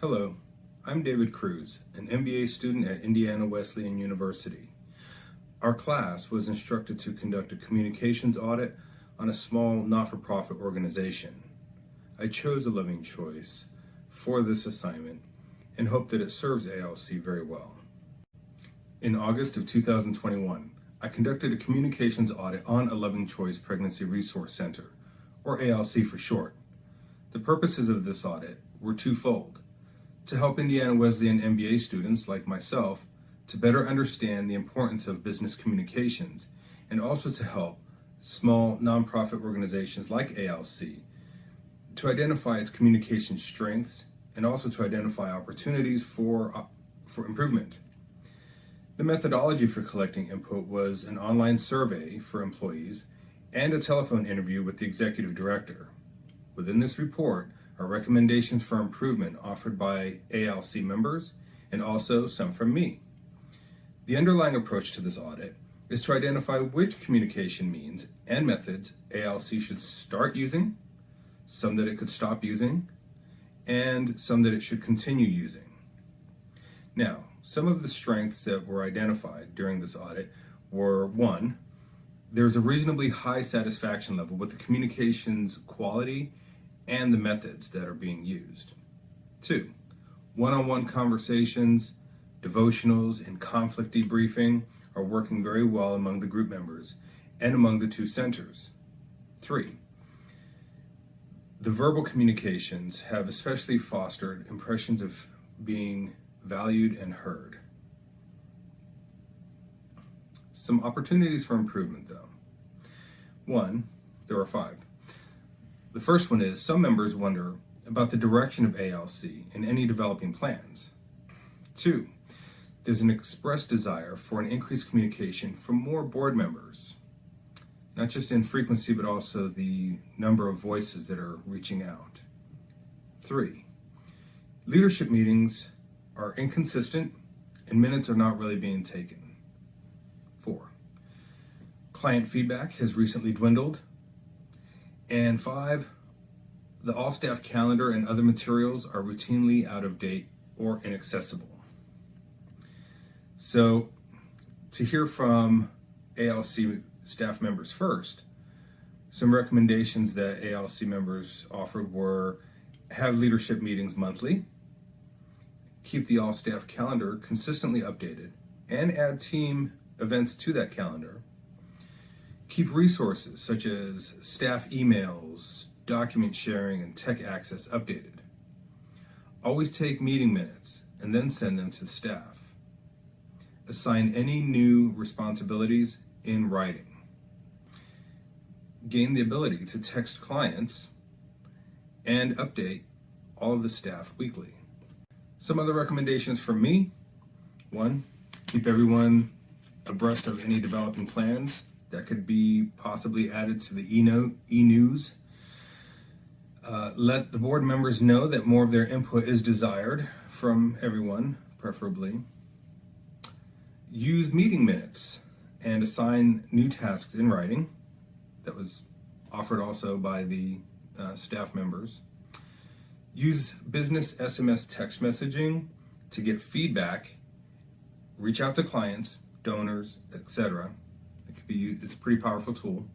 Hello, I'm David Cruz, an MBA student at Indiana Wesleyan University. Our class was instructed to conduct a communications audit on a small not-for-profit organization. I chose a living choice for this assignment and hope that it serves ALC very well. In August of 2021, I conducted a communications audit on a Loving Choice Pregnancy Resource Center, or ALC for short. The purposes of this audit were twofold: to help Indiana Wesleyan MBA students like myself to better understand the importance of business communications, and also to help small nonprofit organizations like ALC to identify its communication strengths and also to identify opportunities for improvement. The methodology for collecting input was an online survey for employees and a telephone interview with the executive director. Within this report are recommendations for improvement offered by ALC members and also some from me. The underlying approach to this audit is to identify which communication means and methods ALC should start using, some that it could stop using, and some that it should continue using. Now, some of the strengths that were identified during this audit were: 1, there's a reasonably high satisfaction level with the communications quality and the methods that are being used. 2, one-on-one conversations, devotionals, and conflict debriefing are working very well among the group members and among the two centers. 3, the verbal communications have especially fostered impressions of being valued and heard. Some opportunities for improvement, though. 1, there are 5. The first one is some members wonder about the direction of ALC and any developing plans. 2, there's an expressed desire for an increased communication from more board members, not just in frequency, but also the number of voices that are reaching out. 3, leadership meetings are inconsistent and minutes are not really being taken. 4, client feedback has recently dwindled. And 5, the all-staff calendar and other materials are routinely out of date or inaccessible. So, to hear from ALC staff members first, some recommendations that ALC members offered were: have leadership meetings monthly, keep the all-staff calendar consistently updated, and add team events to that calendar. Keep resources such as staff emails, document sharing, and tech access updated. Always take meeting minutes and then send them to the staff. Assign any new responsibilities in writing. Gain the ability to text clients and update all of the staff weekly. Some other recommendations from me: 1, keep everyone abreast of any developing plans that could be possibly added to the e-news. Let the board members know that more of their input is desired from everyone, preferably. Use meeting minutes and assign new tasks in writing. That was offered also by the staff members. Use business SMS text messaging to get feedback. Reach out to clients, donors, etc. It's a pretty powerful tool.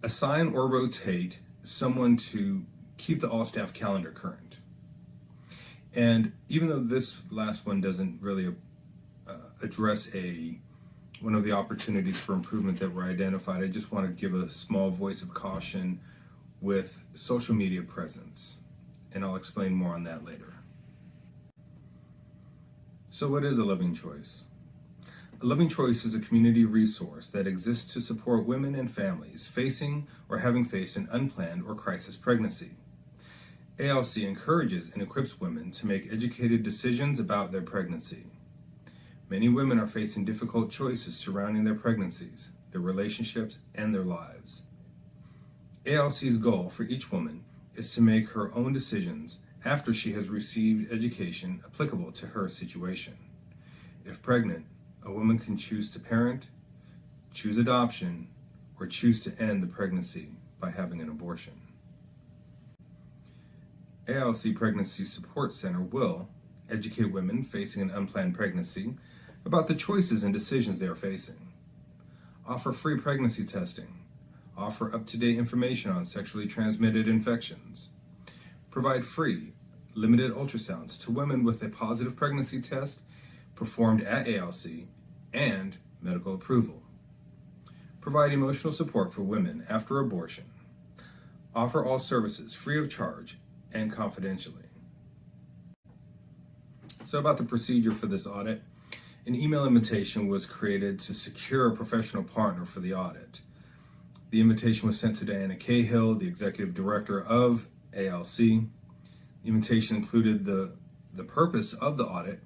Assign or rotate someone to keep the all-staff calendar current. And even though this last one doesn't really address one of the opportunities for improvement that were identified, I just want to give a small voice of caution with social media presence, and I'll explain more on that later. So what is a Loving Choice? A Loving Choice is a community resource that exists to support women and families facing or having faced an unplanned or crisis pregnancy. ALC encourages and equips women to make educated decisions about their pregnancy. Many women are facing difficult choices surrounding their pregnancies, their relationships, and their lives. ALC's goal for each woman is to make her own decisions after she has received education applicable to her situation. If pregnant, a woman can choose to parent, choose adoption, or choose to end the pregnancy by having an abortion. ALC Pregnancy Support Center will educate women facing an unplanned pregnancy about the choices and decisions they are facing, offer free pregnancy testing, offer up-to-date information on sexually transmitted infections, provide free, limited ultrasounds to women with a positive pregnancy test performed at ALC and medical approval, provide emotional support for women after abortion, offer all services free of charge and confidentially. So about the procedure for this audit, an email invitation was created to secure a professional partner for the audit. The invitation was sent to Diana Cahill, the executive director of ALC. The invitation included the purpose of the audit,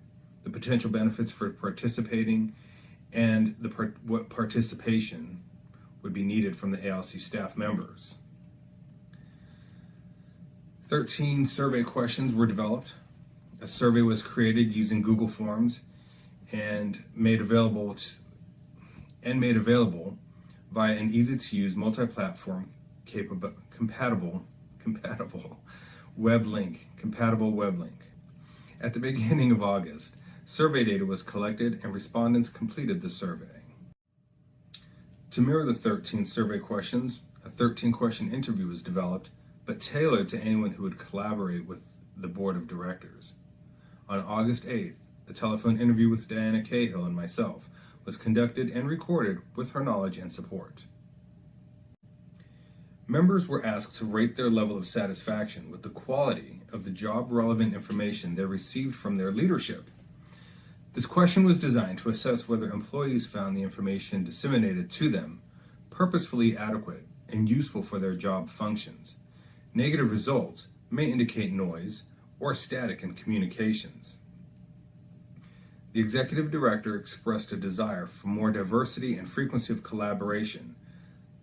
the potential benefits for participating, and what participation would be needed from the ALC staff members. 13 survey questions were developed. A survey was created using Google Forms and made available via an easy-to-use multi-platform compatible web link. At the beginning of August, survey data was collected and respondents completed the survey. To mirror the 13 survey questions, a 13-question interview was developed, but tailored to anyone who would collaborate with the board of directors. On August 8th, a telephone interview with Diana Cahill and myself was conducted and recorded with her knowledge and support. Members were asked to rate their level of satisfaction with the quality of the job-relevant information they received from their leadership. This question was designed to assess whether employees found the information disseminated to them purposefully adequate and useful for their job functions. Negative results may indicate noise or static in communications. The executive director expressed a desire for more diversity and frequency of collaboration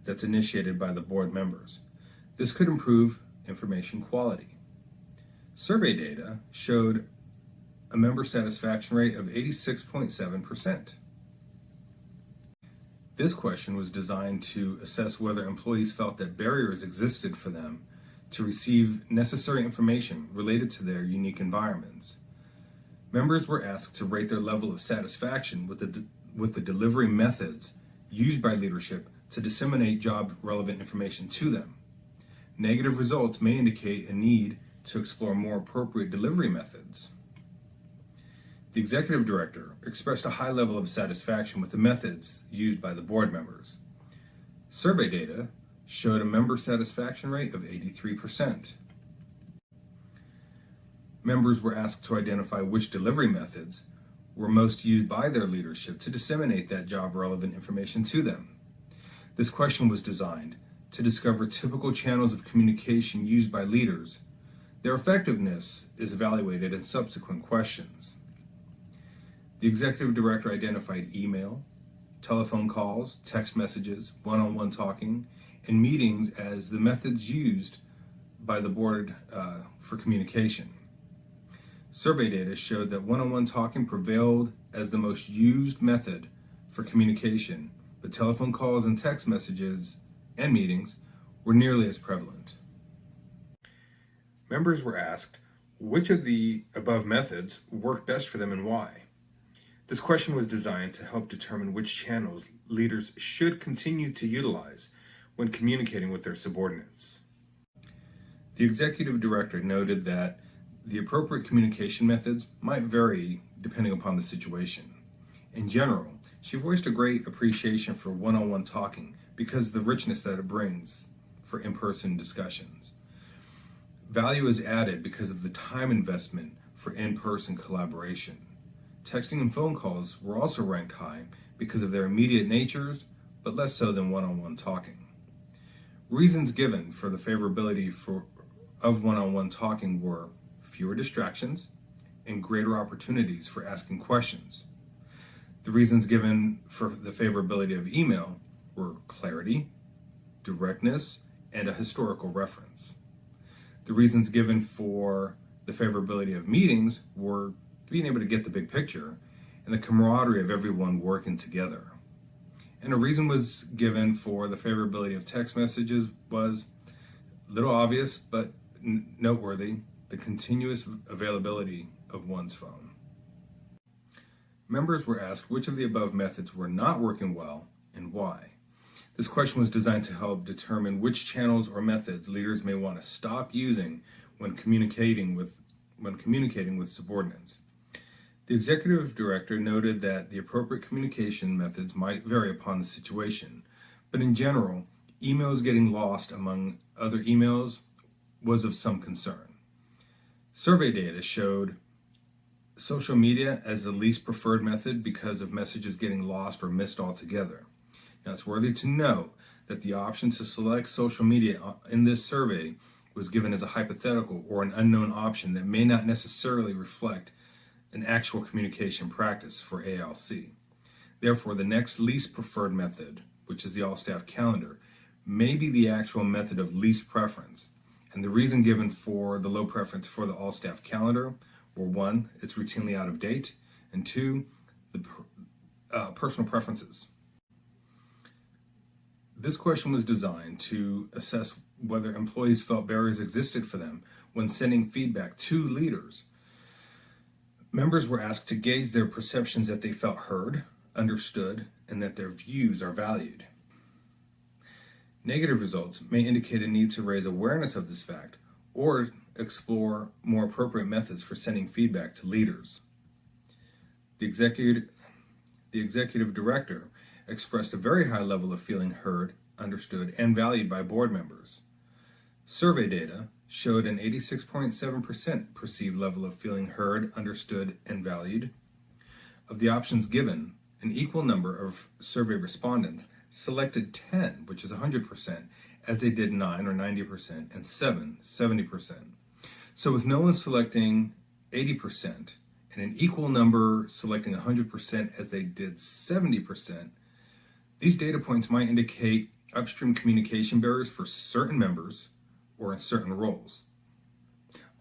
that's initiated by the board members. This could improve information quality. Survey data showed a member satisfaction rate of 86.7%. This question was designed to assess whether employees felt that barriers existed for them to receive necessary information related to their unique environments. Members were asked to rate their level of satisfaction with the delivery methods used by leadership to disseminate job-relevant information to them. Negative results may indicate a need to explore more appropriate delivery methods. The executive director expressed a high level of satisfaction with the methods used by the board members. Survey data showed a member satisfaction rate of 83%. Members were asked to identify which delivery methods were most used by their leadership to disseminate that job-relevant information to them. This question was designed to discover typical channels of communication used by leaders. Their effectiveness is evaluated in subsequent questions. The executive director identified email, telephone calls, text messages, one-on-one talking, and meetings as the methods used by the board for communication. Survey data showed that one-on-one talking prevailed as the most used method for communication, but telephone calls and text messages and meetings were nearly as prevalent. Members were asked which of the above methods worked best for them and why. This question was designed to help determine which channels leaders should continue to utilize when communicating with their subordinates. The executive director noted that the appropriate communication methods might vary depending upon the situation. In general, she voiced a great appreciation for one-on-one talking because of the richness that it brings for in-person discussions. Value is added because of the time investment for in-person collaboration. Texting and phone calls were also ranked high because of their immediate natures, but less so than one-on-one talking. Reasons given for the favorability of one-on-one talking were fewer distractions and greater opportunities for asking questions. The reasons given for the favorability of email were clarity, directness, and a historical reference. The reasons given for the favorability of meetings were being able to get the big picture and the camaraderie of everyone working together. And a reason was given for the favorability of text messages was a little obvious but noteworthy, the continuous availability of one's phone. Members were asked which of the above methods were not working well and why. This question was designed to help determine which channels or methods leaders may want to stop using when communicating with subordinates. The executive director noted that the appropriate communication methods might vary upon the situation, but in general, emails getting lost among other emails was of some concern. Survey data showed social media as the least preferred method because of messages getting lost or missed altogether. Now, it's worthy to note that the option to select social media in this survey was given as a hypothetical or an unknown option that may not necessarily reflect an actual communication practice for ALC. Therefore, the next least preferred method, which is the all-staff calendar, may be the actual method of least preference. And the reason given for the low preference for the all-staff calendar were 1, it's routinely out of date, and 2, the personal preferences. This question was designed to assess whether employees felt barriers existed for them when sending feedback to leaders. Members were asked to gauge their perceptions that they felt heard, understood, and that their views are valued. Negative results may indicate a need to raise awareness of this fact or explore more appropriate methods for sending feedback to leaders. The executive director expressed a very high level of feeling heard, understood, and valued by board members. Survey data showed an 86.7% perceived level of feeling heard, understood, and valued. Of the options given, an equal number of survey respondents selected 10, which is 100%, as they did 9 or 90%, and 7, 70%. So with no one selecting 80% and an equal number selecting 100% as they did 70%, these data points might indicate upstream communication barriers for certain members or in certain roles.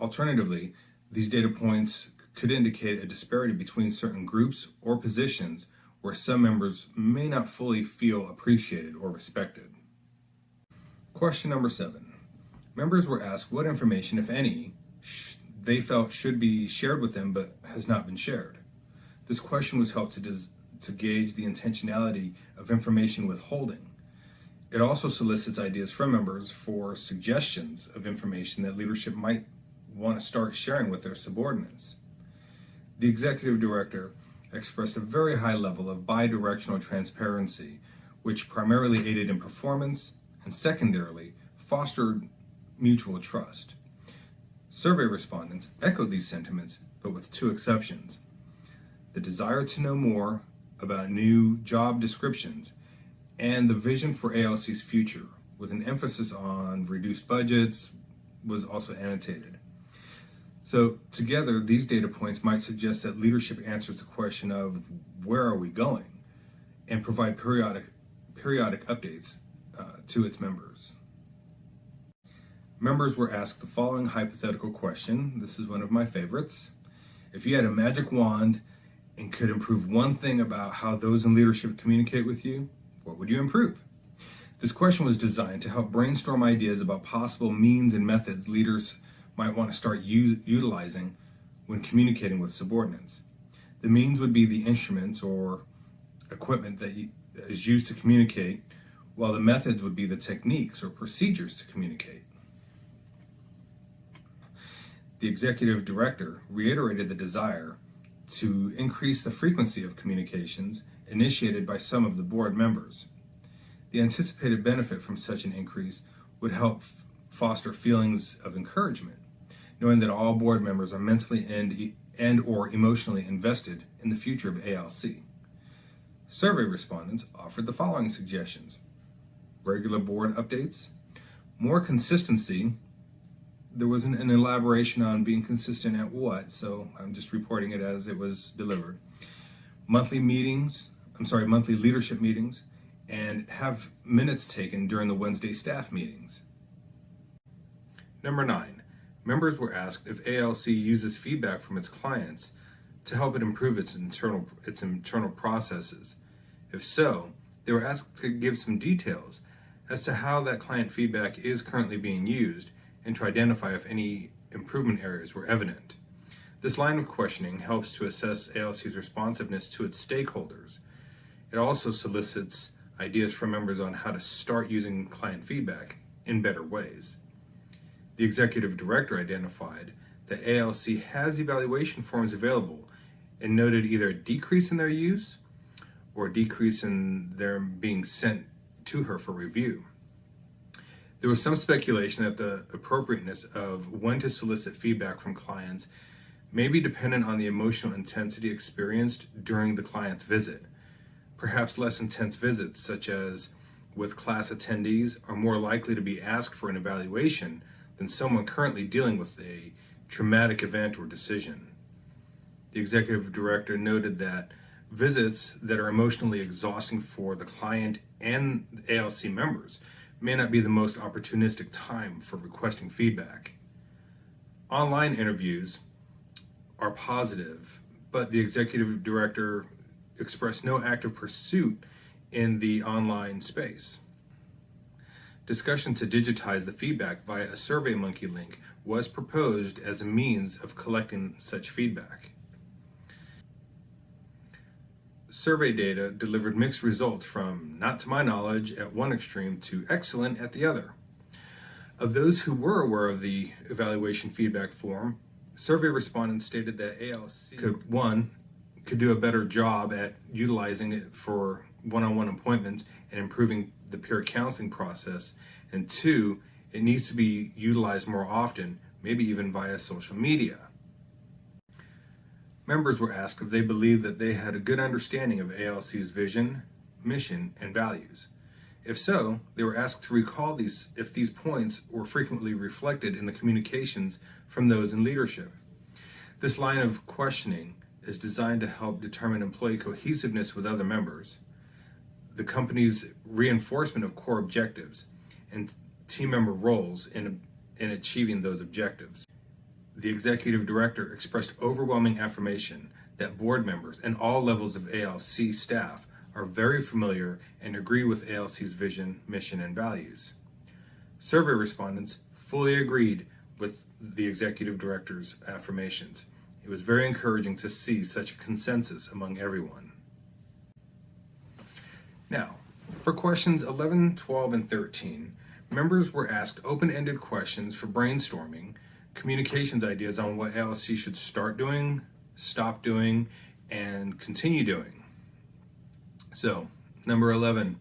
Alternatively, these data points could indicate a disparity between certain groups or positions where some members may not fully feel appreciated or respected. Question number 7. Members were asked what information, if any, they felt should be shared with them but has not been shared. This question was helped to gauge the intentionality of information withholding. It also solicits ideas from members for suggestions of information that leadership might want to start sharing with their subordinates. The executive director expressed a very high level of bi-directional transparency, which primarily aided in performance and secondarily fostered mutual trust. Survey respondents echoed these sentiments, but with 2 exceptions: the desire to know more about new job descriptions and the vision for ALC's future, with an emphasis on reduced budgets, was also annotated. So together, these data points might suggest that leadership answers the question of where are we going and provide periodic updates to its members. Members were asked the following hypothetical question. This is one of my favorites. If you had a magic wand and could improve one thing about how those in leadership communicate with you, what would you improve? This question was designed to help brainstorm ideas about possible means and methods leaders might want to start utilizing when communicating with subordinates. The means would be the instruments or equipment that is used to communicate, while the methods would be the techniques or procedures to communicate. The executive director reiterated the desire to increase the frequency of communications initiated by some of the board members. The anticipated benefit from such an increase would help foster feelings of encouragement, knowing that all board members are mentally and or emotionally invested in the future of ALC. Survey respondents offered the following suggestions: regular board updates, more consistency. There wasn't an elaboration on being consistent at what, so I'm just reporting it as it was delivered. Monthly leadership meetings, and have minutes taken during the Wednesday staff meetings. Number 9, members were asked if ALC uses feedback from its clients to help it improve its internal processes. If so, they were asked to give some details as to how that client feedback is currently being used and to identify if any improvement areas were evident. This line of questioning helps to assess ALC's responsiveness to its stakeholders. It also solicits ideas from members on how to start using client feedback in better ways. The executive director identified that ALC has evaluation forms available and noted either a decrease in their use or a decrease in their being sent to her for review. There was some speculation that the appropriateness of when to solicit feedback from clients may be dependent on the emotional intensity experienced during the client's visit. Perhaps less intense visits, such as with class attendees, are more likely to be asked for an evaluation than someone currently dealing with a traumatic event or decision. The executive director noted that visits that are emotionally exhausting for the client and the ALC members may not be the most opportunistic time for requesting feedback. Online interviews are positive, but the executive director expressed no active pursuit in the online space. Discussion to digitize the feedback via a SurveyMonkey link was proposed as a means of collecting such feedback. Survey data delivered mixed results from not to my knowledge at one extreme to excellent at the other. Of those who were aware of the evaluation feedback form, survey respondents stated that ALC could do a better job at utilizing it for one-on-one appointments and improving the peer counseling process, and 2, it needs to be utilized more often, maybe even via social media. Members were asked if they believed that they had a good understanding of ALC's vision, mission, and values. If so, they were asked to recall if these points were frequently reflected in the communications from those in leadership. This line of questioning is designed to help determine employee cohesiveness with other members, the company's reinforcement of core objectives, and team member roles in achieving those objectives. The executive director expressed overwhelming affirmation that board members and all levels of ALC staff are very familiar and agree with ALC's vision, mission, and values. Survey respondents fully agreed with the executive director's affirmations. It was very encouraging to see such a consensus among everyone. Now, for questions 11, 12, and 13, members were asked open-ended questions for brainstorming, communications ideas on what ALC should start doing, stop doing, and continue doing. So, number 11,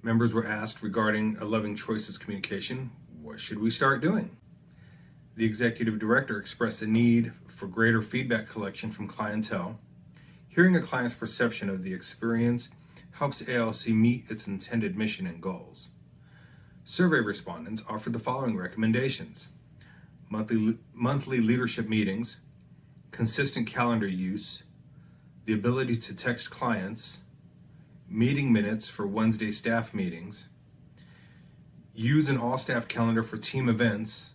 members were asked regarding 11 choices communication, what should we start doing? The executive director expressed the need for greater feedback collection from clientele. Hearing a client's perception of the experience helps ALC meet its intended mission and goals. Survey respondents offered the following recommendations: monthly leadership meetings, consistent calendar use, the ability to text clients, meeting minutes for Wednesday staff meetings, use an all-staff calendar for team events,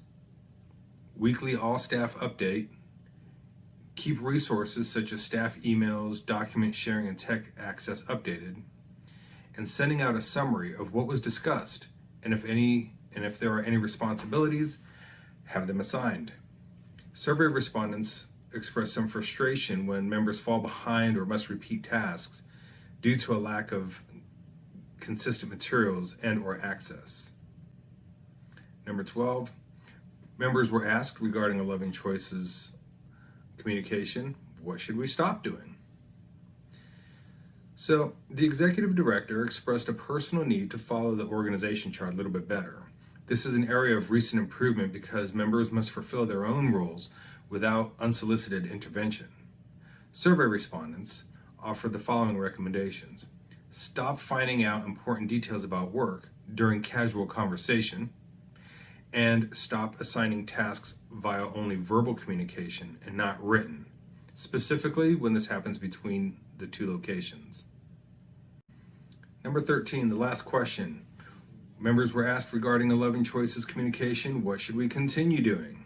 weekly all-staff update, keep resources such as staff emails, document sharing, and tech access updated, and sending out a summary of what was discussed, and if there are any responsibilities, have them assigned. Survey respondents expressed some frustration when members fall behind or must repeat tasks due to a lack of consistent materials and/or access. Number 12, members were asked regarding 11 choices communication, what should we stop doing? So the executive director expressed a personal need to follow the organization chart a little bit better. This is an area of recent improvement because members must fulfill their own roles without unsolicited intervention. Survey respondents offered the following recommendations: stop finding out important details about work during casual conversation, and stop assigning tasks via only verbal communication and not written, specifically when this happens between the two locations. Number 13, the last question. Members were asked regarding 11 choices communication, what should we continue doing?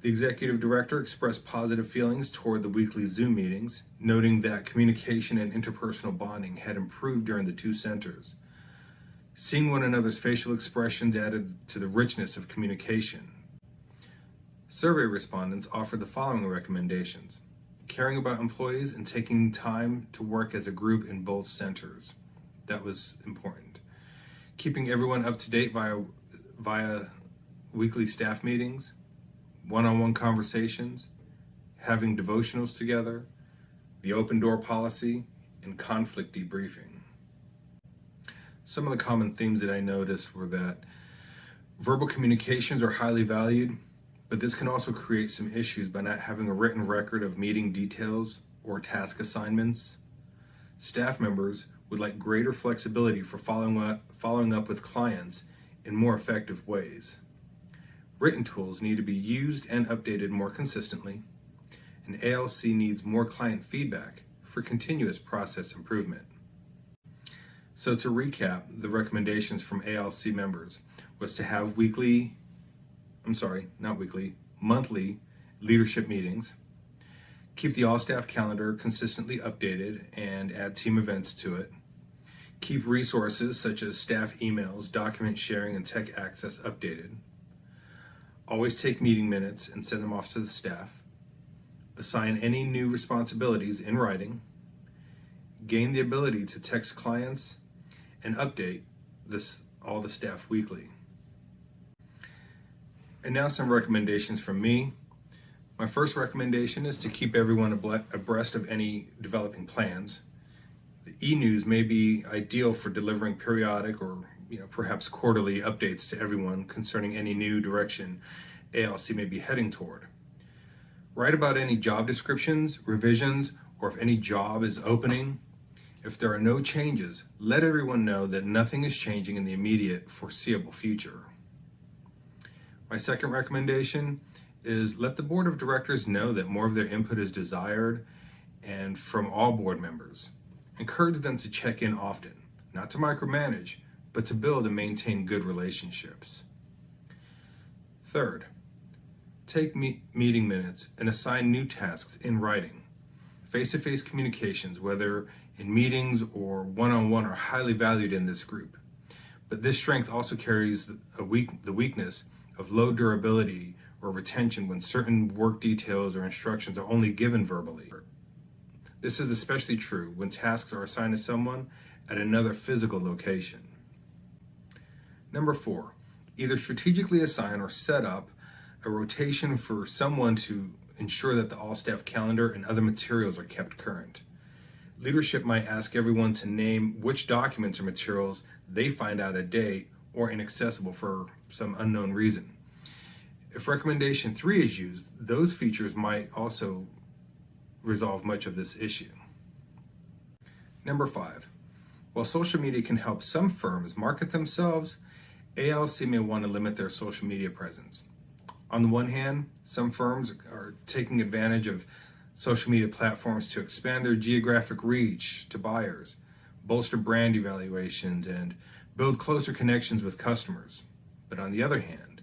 The executive director expressed positive feelings toward the weekly Zoom meetings, noting that communication and interpersonal bonding had improved during the two centers. Seeing one another's facial expressions added to the richness of communication. Survey respondents offered the following recommendations: caring about employees and taking time to work as a group in both centers. That was important. Keeping everyone up to date via weekly staff meetings, one-on-one conversations, having devotionals together, the open door policy, and conflict debriefing. Some of the common themes that I noticed were that verbal communications are highly valued, but this can also create some issues by not having a written record of meeting details or task assignments. Staff members would like greater flexibility for following up with clients in more effective ways. Written tools need to be used and updated more consistently, and ALC needs more client feedback for continuous process improvement. So to recap, the recommendations from ALC members was to have monthly leadership meetings, keep the all-staff calendar consistently updated and add team events to it, keep resources such as staff emails, document sharing, and tech access updated, always take meeting minutes and send them off to the staff, assign any new responsibilities in writing, gain the ability to text clients, and update all the staff weekly. And now some recommendations from me. My first recommendation is to keep everyone abreast of any developing plans. The e-news may be ideal for delivering periodic or perhaps quarterly updates to everyone concerning any new direction ALC may be heading toward. Write about any job descriptions, revisions, or if any job is opening. If there are no changes, let everyone know that nothing is changing in the immediate foreseeable future. My second recommendation is let the board of directors know that more of their input is desired and from all board members. Encourage them to check in often, not to micromanage, but to build and maintain good relationships. Third, take meeting minutes and assign new tasks in writing. Face-to-face communications, whether in meetings or one-on-one, are highly valued in this group. But this strength also carries the weakness of low durability or retention when certain work details or instructions are only given verbally. This is especially true when tasks are assigned to someone at another physical location. Number 4, either strategically assign or set up a rotation for someone to ensure that the all-staff calendar and other materials are kept current. Leadership might ask everyone to name which documents or materials they find out of date or inaccessible for some unknown reason. If recommendation 3 is used, those features might also resolve much of this issue. Number 5, while social media can help some firms market themselves, ALC may want to limit their social media presence. On the one hand, some firms are taking advantage of social media platforms to expand their geographic reach to buyers, bolster brand evaluations, and build closer connections with customers. But on the other hand,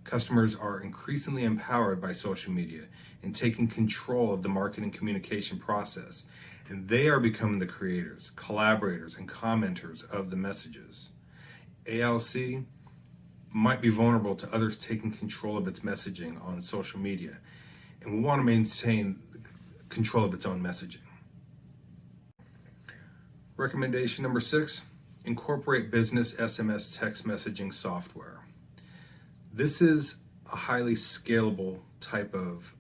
customers are increasingly empowered by social media in taking control of the marketing communication process, and they are becoming the creators, collaborators, and commenters of the messages. ALC might be vulnerable to others taking control of its messaging on social media, and will want to maintain control of its own messaging. Recommendation number 6, incorporate business SMS text messaging software. This is a highly scalable type of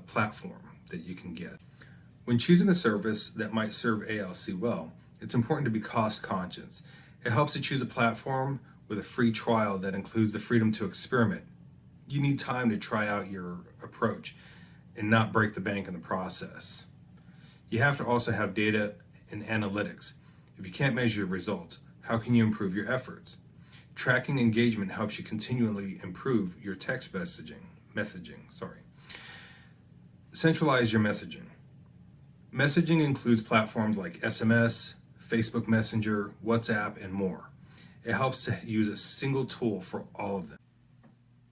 platform that you can get. When choosing a service that might serve ALC well, it's important to be cost conscious. It helps to choose a platform with a free trial that includes the freedom to experiment. You need time to try out your approach and not break the bank in the process. You have to also have data and analytics. If you can't measure your results, how can you improve your efforts? Tracking engagement helps you continually improve your text messaging. Centralize your messaging. Messaging includes platforms like SMS, Facebook Messenger, WhatsApp, and more. It helps to use a single tool for all of them.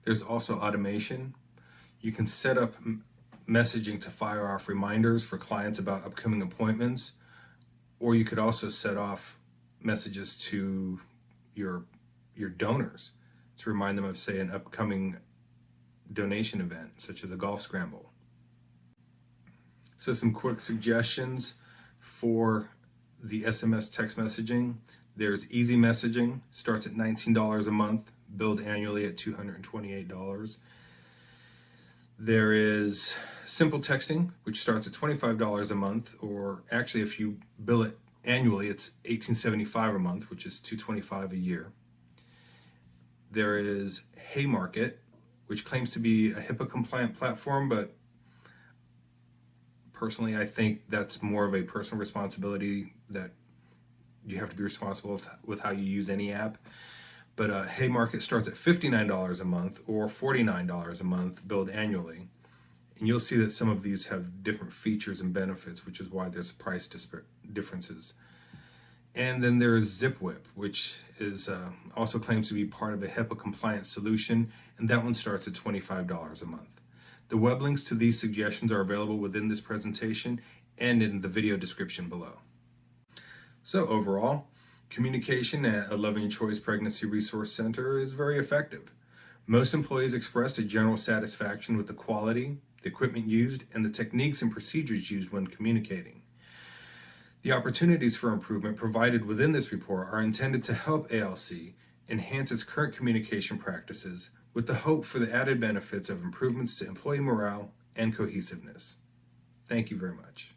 There's also automation. You can set up messaging to fire off reminders for clients about upcoming appointments, or you could also set off messages to your donors to remind them of, say, an upcoming donation event, such as a golf scramble. So some quick suggestions for the SMS text messaging. There's easy messaging, starts at $19 a month, billed annually at $228. There is simple texting, which starts at $25 a month, or actually if you bill it annually, it's $18.75 a month, which is $225 a year. There is Haymarket, which claims to be a HIPAA compliant platform, but personally I think that's more of a personal responsibility, that you have to be responsible with how you use any app. But Haymarket starts at $59 a month or $49 a month, billed annually. And you'll see that some of these have different features and benefits, which is why there's price differences. And then there's ZipWhip, which is also claims to be part of a HIPAA compliant solution, and that one starts at $25 a month. The web links to these suggestions are available within this presentation and in the video description below. So overall, communication at a Loving Choice Pregnancy Resource Center is very effective. Most employees expressed a general satisfaction with the quality, the equipment used, and the techniques and procedures used when communicating. The opportunities for improvement provided within this report are intended to help ALC enhance its current communication practices, with the hope for the added benefits of improvements to employee morale and cohesiveness. Thank you very much.